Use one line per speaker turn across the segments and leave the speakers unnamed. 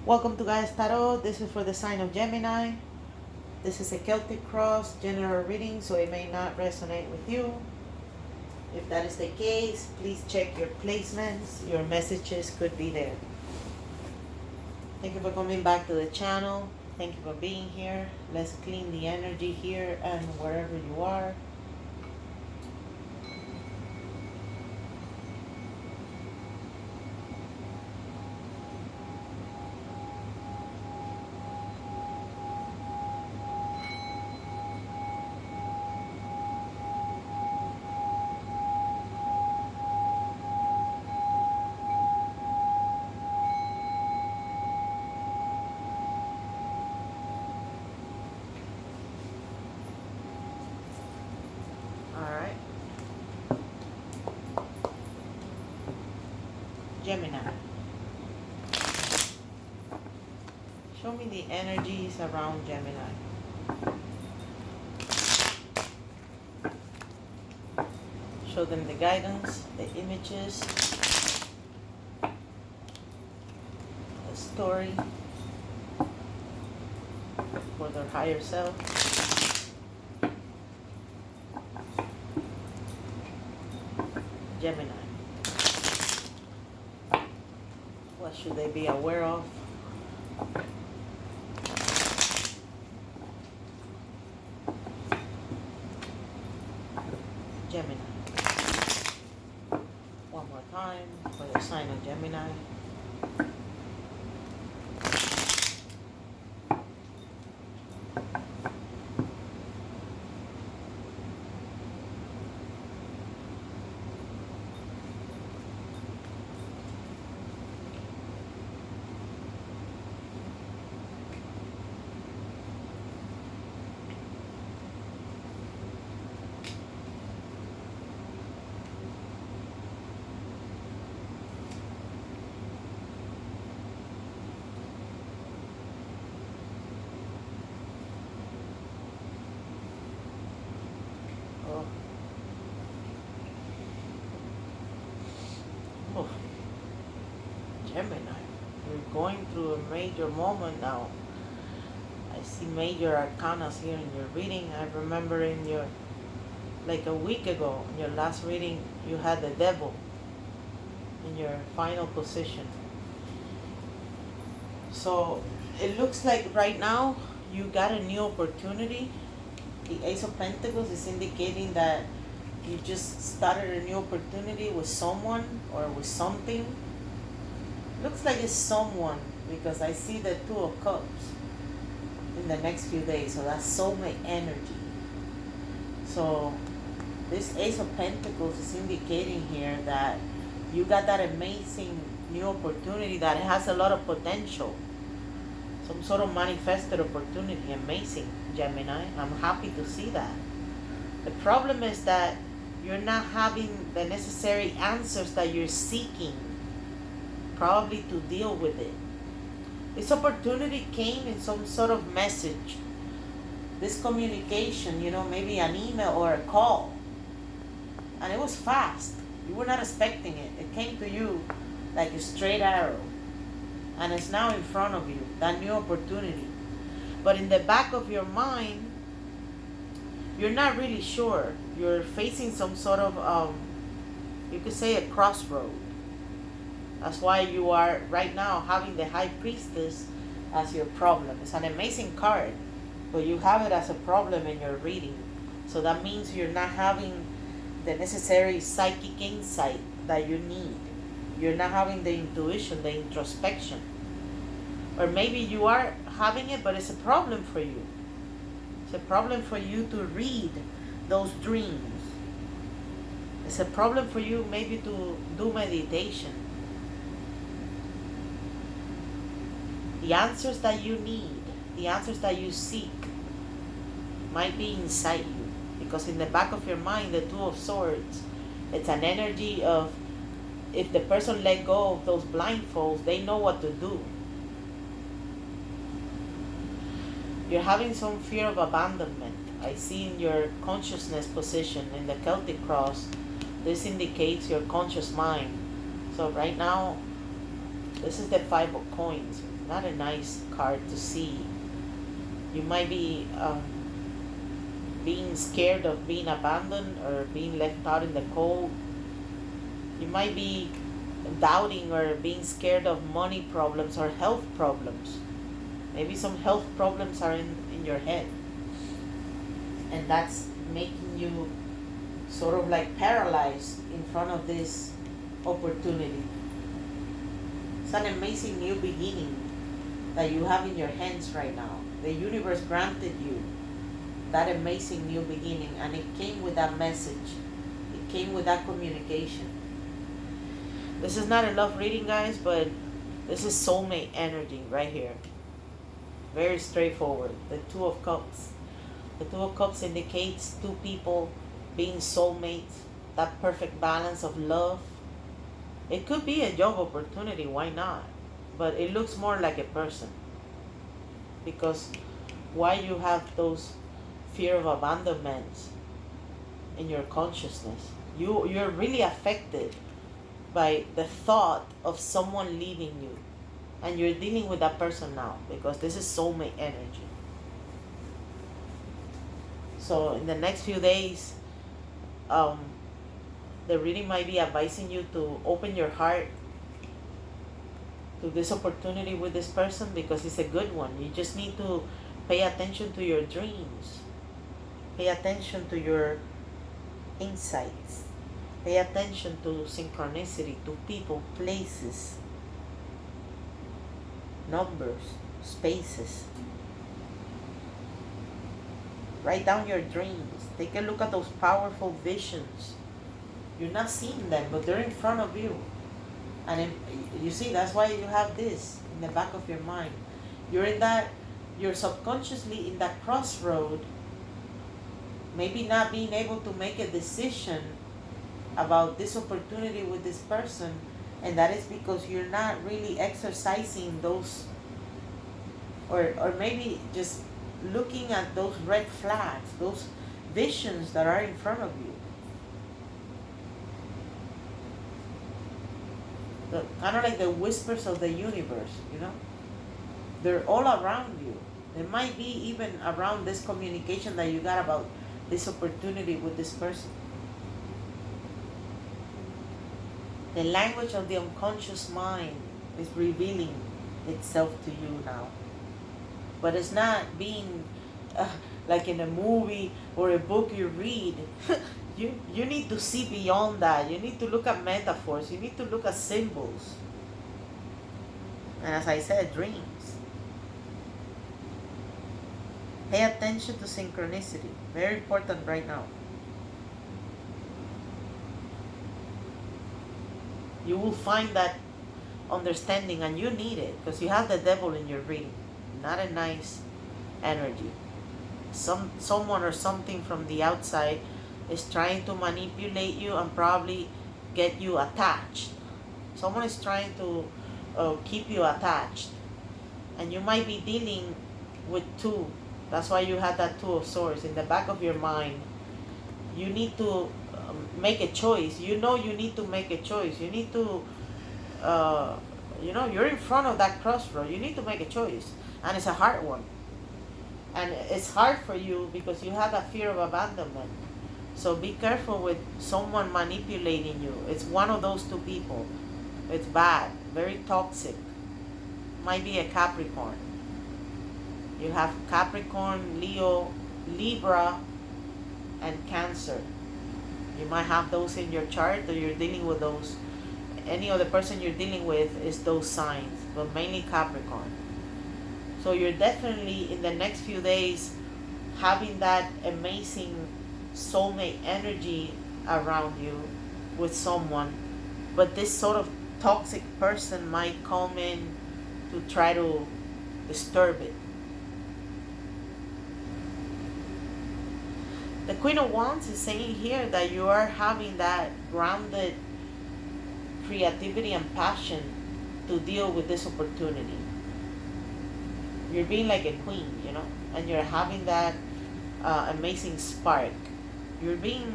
Welcome to Gaia's Tarot. This is for the sign of Gemini. This is a Celtic cross general reading, so it may not resonate with you. If that is the case, please check your placements. Your messages could be there. Thank you for coming back to the channel. Thank you for being here. Let's clean the energy here and wherever you are. Alright. Gemini. Show me the energies around Gemini. Show them the guidance, the images, the story for their higher self. Gemini. What should they be aware of? Gemini. One more time for the sign of Gemini. Oh. Oh. Gemini, you're going through a major moment now. I see major arcanas here in your reading. I remember in your, like a week ago, in your last reading, you had the devil in your final position. So it looks like right now you got a new opportunity. The Ace of Pentacles is indicating that you just started a new opportunity with someone or with something. Looks like it's someone because I see the Two of Cups in the next few days. So that's soulmate energy. So this Ace of Pentacles is indicating here that you got that amazing new opportunity that it has a lot of potential. Some sort of manifested opportunity. Amazing, Gemini. I'm happy to see that. The problem is that you're not having the necessary answers that you're seeking, probably to deal with it. This opportunity came in some sort of message. This communication, maybe an email or a call. And it was fast. You were not expecting it. It came to you like a straight arrow. And it's now in front of you, that new opportunity. But in the back of your mind, you're not really sure. You're facing some sort of, you could say a crossroad. That's why you are right now having the High Priestess as your problem. It's an amazing card, but you have it as a problem in your reading. So that means you're not having the necessary psychic insight that you need. You're not having the intuition, the introspection. Or maybe you are having it, but it's a problem for you. It's a problem for you to read those dreams. It's a problem for you maybe to do meditation. The answers that you need, the answers that you seek, might be inside you. Because in the back of your mind, the Two of Swords, it's an energy of, if the person let go of those blindfolds, they know what to do. You're having some fear of abandonment. I see in your consciousness position in the Celtic cross, this indicates your conscious mind. So right now, This is the Five of Coins. Not a nice card to see. You might be being scared of being abandoned or being left out in the cold. You might be doubting or being scared of money problems or health problems. Maybe some health problems are in your head. And that's making you sort of like paralyzed in front of this opportunity. It's an amazing new beginning that you have in your hands right now. The universe granted you that amazing new beginning, and it came with that message. It came with that communication. This is not a love reading, guys, but this is soulmate energy right here. Very straightforward. The Two of Cups. The Two of Cups indicates two people being soulmates, that perfect balance of love. It could be a job opportunity, why not? But it looks more like a person. Because why you have those fear of abandonment in your consciousness? You're really affected by the thought of someone leaving you. And you're dealing with that person now because this is soulmate energy. So in the next few days, the reading might be advising you to open your heart to this opportunity with this person because it's a good one. You just need to pay attention to your dreams. Pay attention to your insights. Pay attention to synchronicity, to people, places, numbers, spaces. Write down your dreams. Take a look at those powerful visions. You're not seeing them, but they're in front of you. And you see, that's why you have this in the back of your mind. You're subconsciously in that crossroad, maybe not being able to make a decision about this opportunity with this person, and that is because you're not really exercising those, or maybe just looking at those red flags, those visions that are in front of you. Kind of like the whispers of the universe, you know? They're all around you. They might be even around this communication that you got about this opportunity with this person. The language of the unconscious mind is revealing itself to you now. But it's not being like in a movie or a book you read. You need to see beyond that. You need to look at metaphors. You need to look at symbols. And as I said, dreams. Pay attention to synchronicity. Very important right now. You will find that understanding, and you need it because you have the devil in your reading. Not a nice energy. Someone or something from the outside is trying to manipulate you and probably get you attached. Someone is trying to keep you attached, and you might be dealing with two. That's why you had that Two of Swords in the back of your mind. You need to make a choice. You know you need to make a choice. You need to, you're in front of that crossroad. You need to make a choice, and it's a hard one. And it's hard for you because you have a fear of abandonment. So be careful with someone manipulating you. It's one of those two people. It's bad, very toxic. Might be a Capricorn. You have Capricorn, Leo, Libra, and Cancer. You might have those in your chart, or you're dealing with those. Any other person you're dealing with is those signs, but mainly Capricorn. So you're definitely in the next few days having that amazing soulmate energy around you with someone, but this sort of toxic person might come in to try to disturb it. The Queen of Wands is saying here that you are having that grounded creativity and passion to deal with this opportunity. You're being like a queen, you know, and you're having that amazing spark. You're being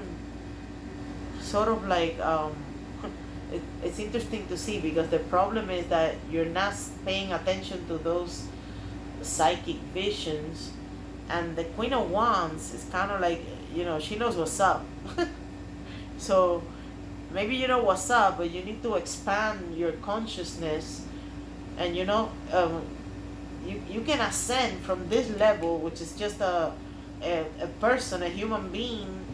sort of like it's interesting to see, because the problem is that you're not paying attention to those psychic visions, and the Queen of Wands is kind of like, she knows what's up. So maybe you know what's up, but you need to expand your consciousness, and you can ascend from this level, which is just a person, a human being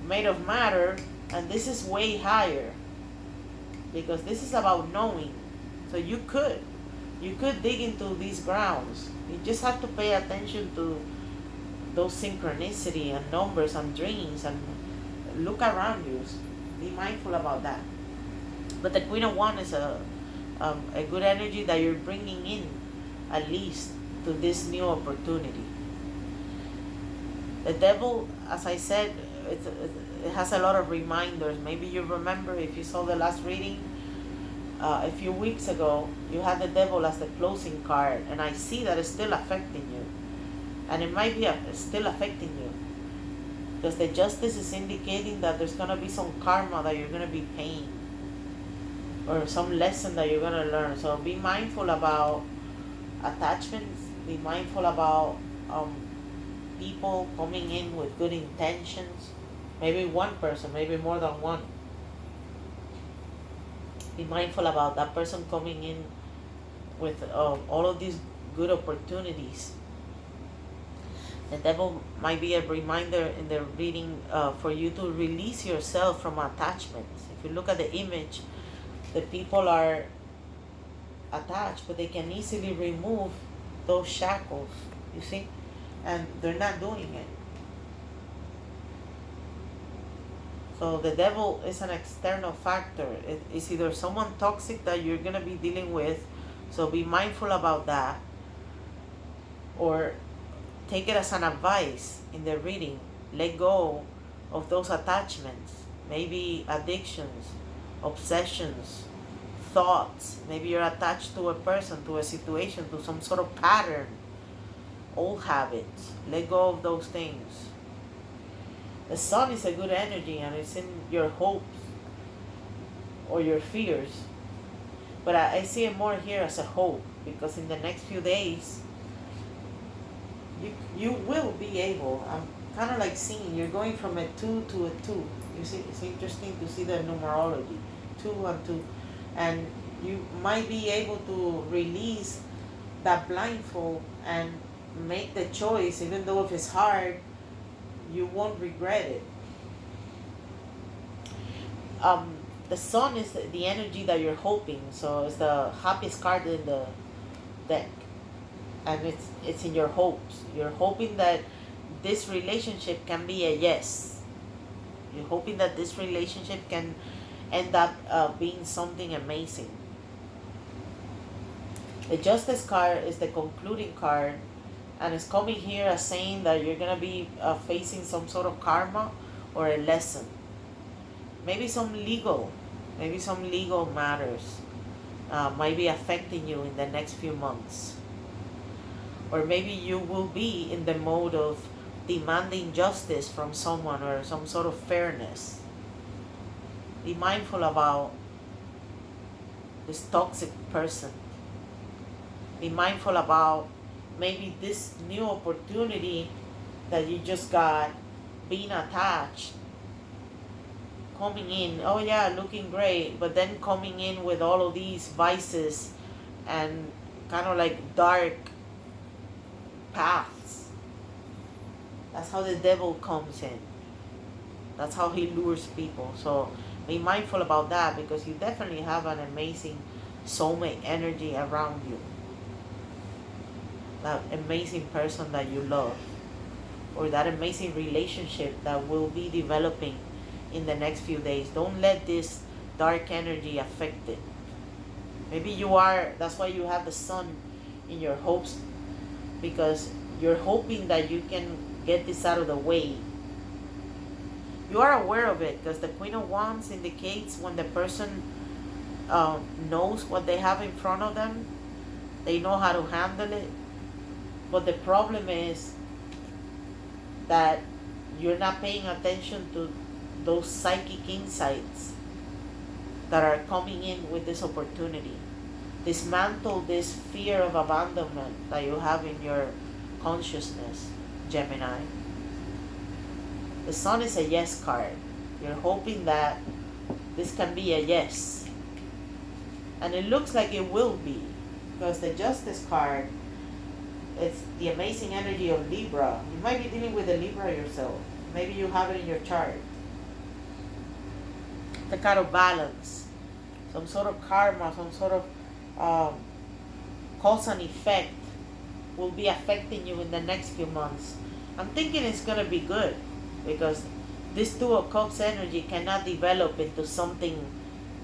made of matter, and this is way higher, because this is about knowing. So you could dig into these grounds. You just have to pay attention to those synchronicity and numbers and dreams, and look around you. Be mindful about that. But the Queen of Wands is a good energy that you're bringing in, at least, to this new opportunity. The Devil, as I said, it has a lot of reminders. Maybe you remember, if you saw the last reading a few weeks ago, you had the Devil as the closing card, and I see that it's still affecting you, and it might be still affecting you, because the Justice is indicating that there's going to be some karma that you're going to be paying, or some lesson that you're going to learn. So be mindful about attachments. Be mindful about people coming in with good intentions. Maybe one person, maybe more than one. Be mindful about that person coming in with all of these good opportunities. The Devil might be a reminder in the reading for you to release yourself from attachments. If you look at the image, the people are attached, but they can easily remove those shackles, you see, and they're not doing it. So the Devil is an external factor. It is either someone toxic that you're going to be dealing with, so be mindful about that, or take it as an advice in the reading. Let go of those attachments, maybe addictions, obsessions, thoughts. Maybe you're attached to a person, to a situation, to some sort of pattern, old habits. Let go of those things. The Sun is a good energy, and it's in your hopes or your fears. But I see it more here as a hope, because in the next few days, you will be able, I'm kind of like seeing you're going from a 2 to a 2. You see, it's interesting to see the numerology, 2 and 2. And you might be able to release that blindfold and make the choice, even though if it's hard, you won't regret it. The Sun is the energy that you're hoping, so it's the happiest card in the deck, and it's in your hopes. You're hoping that this relationship can be a yes. You're hoping that this relationship can end up being something amazing. The Justice card is the concluding card, and it's coming here as saying that you're going to be facing some sort of karma or a lesson. Maybe some legal matters might be affecting you in the next few months. Or maybe you will be in the mode of demanding justice from someone, or some sort of fairness. Be mindful about this toxic person. Be mindful about maybe this new opportunity that you just got, being attached, coming in, oh yeah, looking great, but then coming in with all of these vices and kind of like dark paths. That's how the Devil comes in. That's how he lures people. So be mindful about that, because you definitely have an amazing soulmate energy around you. That amazing person that you love, or that amazing relationship that will be developing in the next few days. Don't let this dark energy affect it. Maybe that's why you have the Sun in your hopes, because you're hoping that you can get this out of the way. You are aware of it, because the Queen of Wands indicates when the person knows what they have in front of them, they know how to handle it. But the problem is that you're not paying attention to those psychic insights. that are coming in with this opportunity. Dismantle this fear of abandonment that you have in your consciousness, Gemini. The Sun is a yes card. You're hoping that this can be a yes. And it looks like it will be, because the Justice card, it's the amazing energy of Libra. You might be dealing with a Libra yourself. Maybe you have it in your chart. The card of balance. Some sort of karma, some sort of cause and effect will be affecting you in the next few months. I'm thinking it's going to be good, because this Two of Cups energy cannot develop into something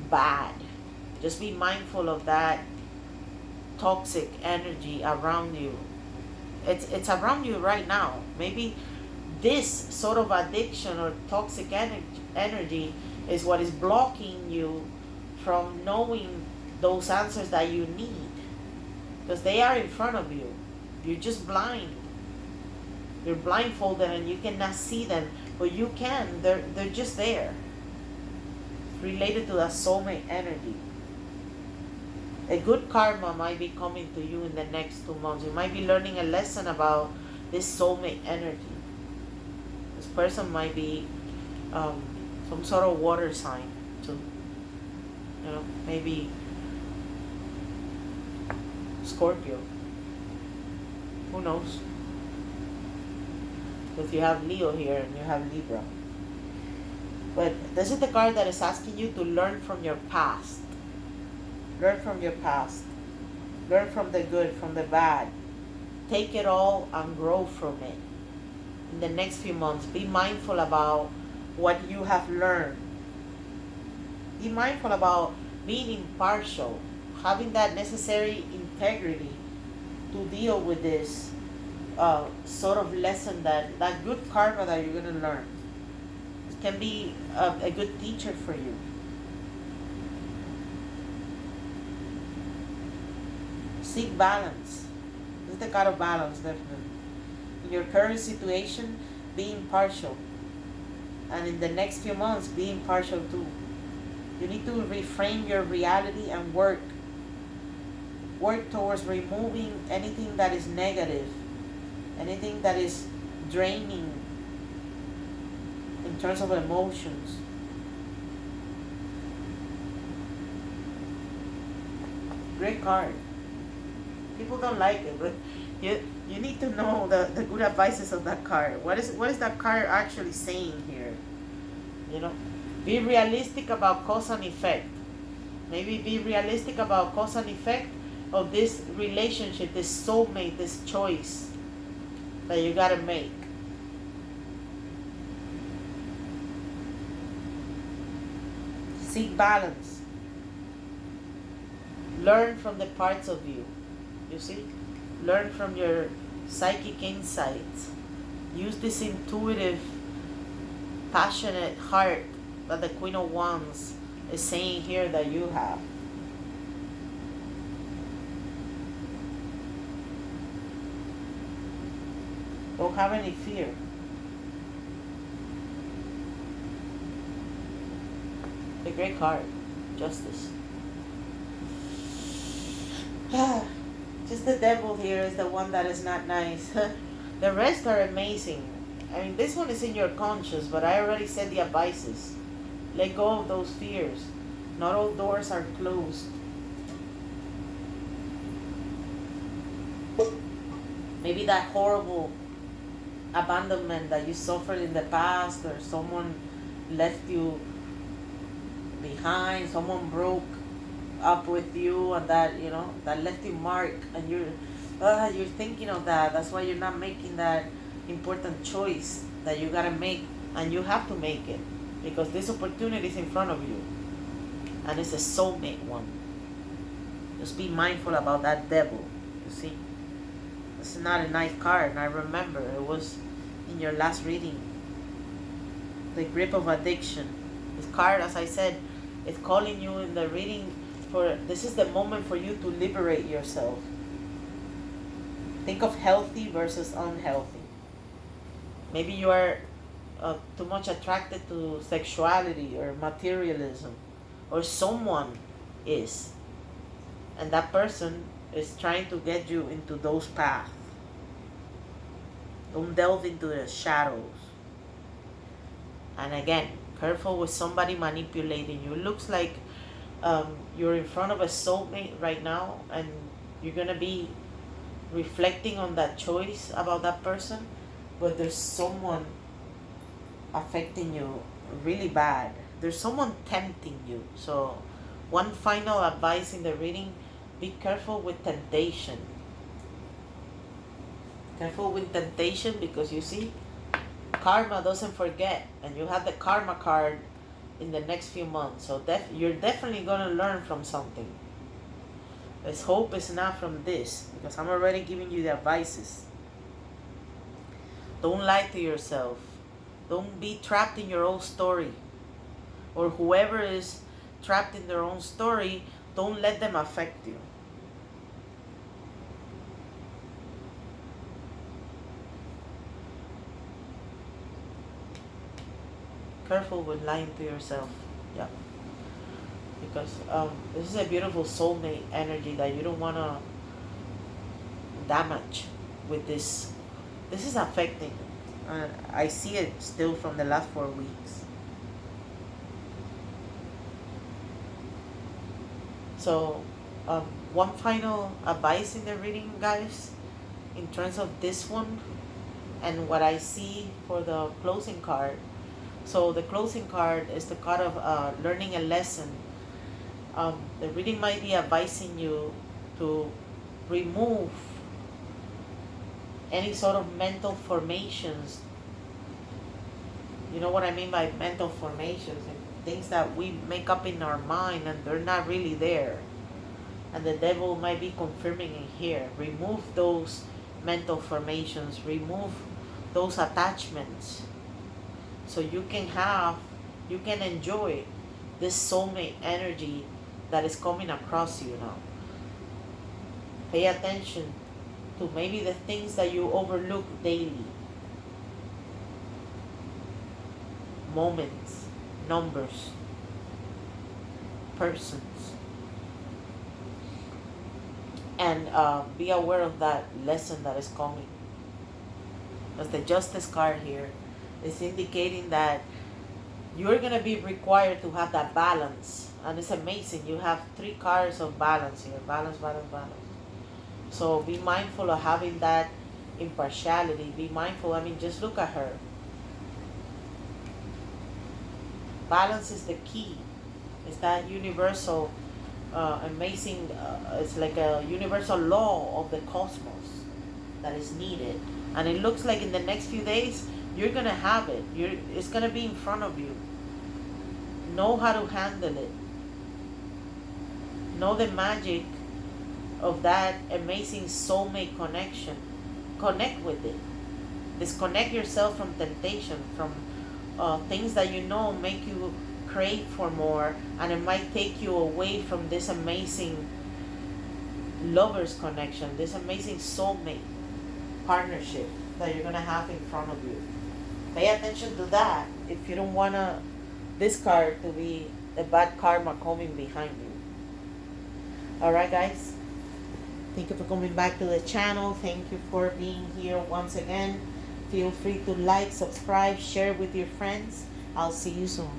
bad. Just be mindful of that toxic energy around you. It's around you right now. Maybe this sort of addiction or toxic energy is what is blocking you from knowing those answers that you need, because they are in front of you. You're just blind. You're blindfolded and you cannot see them, but you can. They're just there. It's related to that soulmate energy. A good karma might be coming to you in the next 2 months. You might be learning a lesson about this soulmate energy. This person might be some sort of water sign too. You know, maybe Scorpio. Who knows? Because you have Leo here and you have Libra. But this is the card that is asking you to learn from your past. Learn from your past. Learn from the good, from the bad. Take it all and grow from it. In the next few months, be mindful about what you have learned. Be mindful about being impartial, having that necessary integrity to deal with this sort of lesson, that good karma that you're going to learn. It can be a good teacher for you. Seek balance. This is the card of balance, definitely. In your current situation, be impartial. And in the next few months, be impartial too. You need to reframe your reality and work towards removing anything that is negative, anything that is draining in terms of emotions. Great card. People don't like it, but you need to know the good advices of that card. What is that card actually saying here? You know, be realistic about cause and effect. Maybe be realistic about cause and effect of this relationship, this soulmate, this choice that you gotta make. Seek balance. Learn from the parts of you. You see? Learn from your psychic insights. Use this intuitive, passionate heart that the Queen of Wands is saying here that you have. Don't have any fear. A great card. Justice. Just the devil here is the one that is not nice. The rest are amazing. I mean, this one is in your conscious, but I already said the advices. Let go of those fears. Not all doors are closed. Maybe that horrible abandonment that you suffered in the past, or someone left you behind, someone broke up with you, and that, you know, that left you mark, and you're thinking of that. That's why you're not making that important choice that you gotta make, and you have to make it, because this opportunity is in front of you, and it's a soulmate one. Just be mindful about that devil. You see, this is not a nice card, and I remember it was in your last reading. The grip of addiction. This card, as I said, is calling you in the reading for, this is the moment for you to liberate yourself. Think of healthy versus unhealthy. Maybe you are too much attracted to sexuality or materialism, or someone is. And that person is trying to get you into those paths. Don't delve into the shadows. And again, careful with somebody manipulating you. It looks like you're in front of a soulmate right now, and you're gonna be reflecting on that choice about that person, but there's someone affecting you really bad. There's someone tempting you. So one final advice in the reading: be careful with temptation. Careful with temptation, because you see, karma doesn't forget, and you have the karma card in the next few months. So you're definitely going to learn from something. Let's hope it's not from this, because I'm already giving you the advices. Don't lie to yourself. Don't be trapped in your own story. Or whoever is trapped in their own story, don't let them affect you. Careful with lying to yourself. Yeah. Because this is a beautiful soulmate energy that you don't want to damage with this. This is affecting. I see it still from the last 4 weeks. So one final advice in the reading, guys, in terms of this one and what I see for the closing card. So the closing card is the card of learning a lesson. The reading might be advising you to remove any sort of mental formations. You know what I mean by mental formations? Things that we make up in our mind and they're not really there. And the devil might be confirming it here. Remove those mental formations. Remove those attachments. So you can enjoy this soulmate energy that is coming across you now. Pay attention to maybe the things that you overlook daily. Moments, numbers, persons. And be aware of that lesson that is coming. Because the Justice card here is indicating that you're going to be required to have that balance. And it's amazing. You have 3 cards of balance here. Balance, balance, balance. So be mindful of having that impartiality. Be mindful. I mean, just look at her. Balance is the key. It's that universal, amazing, it's like a universal law of the cosmos that is needed. And it looks like in the next few days, you're going to have it. It's going to be in front of you. Know how to handle it. Know the magic of that amazing soulmate connection. Connect with it. Disconnect yourself from temptation, from things that you know make you crave for more, and it might take you away from this amazing lovers connection, this amazing soulmate partnership that you're going to have in front of you. Pay attention to that if you don't want this card to be the bad karma coming behind you. Alright, guys. Thank you for coming back to the channel. Thank you for being here once again. Feel free to like, subscribe, share with your friends. I'll see you soon.